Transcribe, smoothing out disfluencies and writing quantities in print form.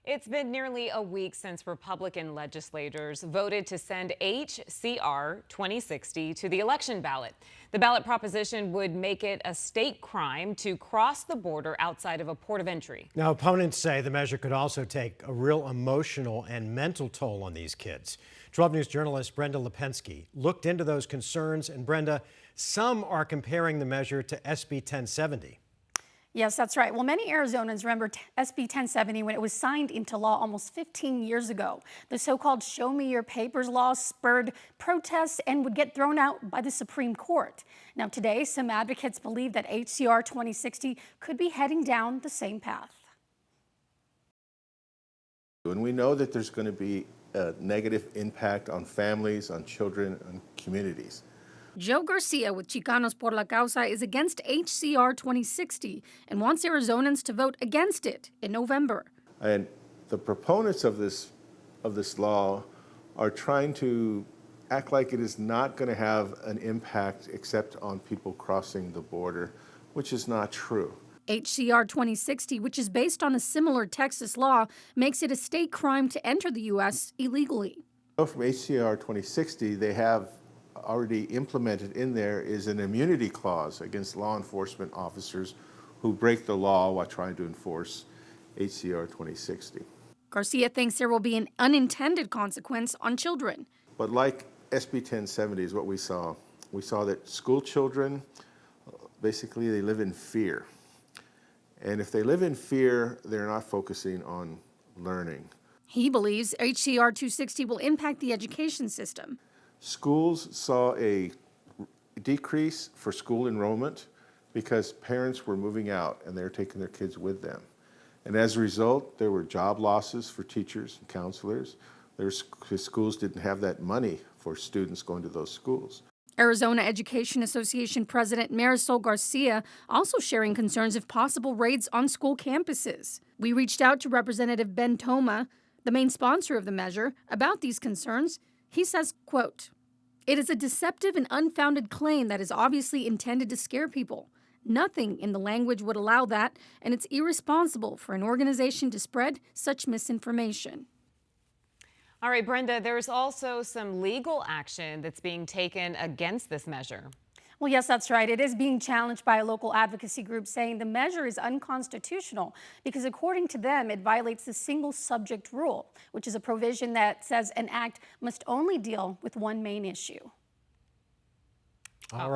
It's been nearly a week since Republican legislators voted to send H.C.R. 2060 to the election ballot. The ballot proposition would make it a state crime to cross the border outside of a port of entry. Now, opponents say the measure could also take a real emotional and mental toll on these kids. 12 News journalist Brenda Lipinski looked into those concerns. And Brenda, some are comparing the measure to SB 1070. Yes, that's right. Well, many Arizonans remember SB 1070 when it was signed into law almost 15 years ago. The so-called Show Me Your Papers law spurred protests and would get thrown out by the Supreme Court. Now, today, some advocates believe that HCR 2060 could be heading down the same path. And we know that there's going to be a negative impact on families, on children, on communities. Joe Garcia with Chicanos por la Causa is against HCR 2060 and wants Arizonans to vote against it in November. And the proponents of this law are trying to act like it is not going to have an impact except on people crossing the border, which is not true. HCR 2060, which is based on a similar Texas law, makes it a state crime to enter the U.S. illegally. From HCR 2060, they have already implemented in there is an immunity clause against law enforcement officers who break the law while trying to enforce HCR 2060. Garcia thinks there will be an unintended consequence on children. But like SB 1070 is what we saw that school children, basically they live in fear. And if they live in fear, they're not focusing on learning. He believes HCR 260 will impact the education system. Schools saw a decrease for school enrollment because parents were moving out and they're taking their kids with them. And as a result, there were job losses for teachers and counselors. Schools didn't have that money for students going to those schools. Arizona Education Association President Marisol Garcia also sharing concerns of possible raids on school campuses. We reached out to Representative Ben Toma, the main sponsor of the measure, about these concerns. He says, quote, "It is a deceptive and unfounded claim that is obviously intended to scare people. Nothing in the language would allow that, and it's irresponsible for an organization to spread such misinformation." All right, Brenda, there's also some legal action that's being taken against this measure. Well, yes, that's right. It is being challenged by a local advocacy group saying the measure is unconstitutional because according to them, it violates the single subject rule, which is a provision that says an act must only deal with one main issue. All right.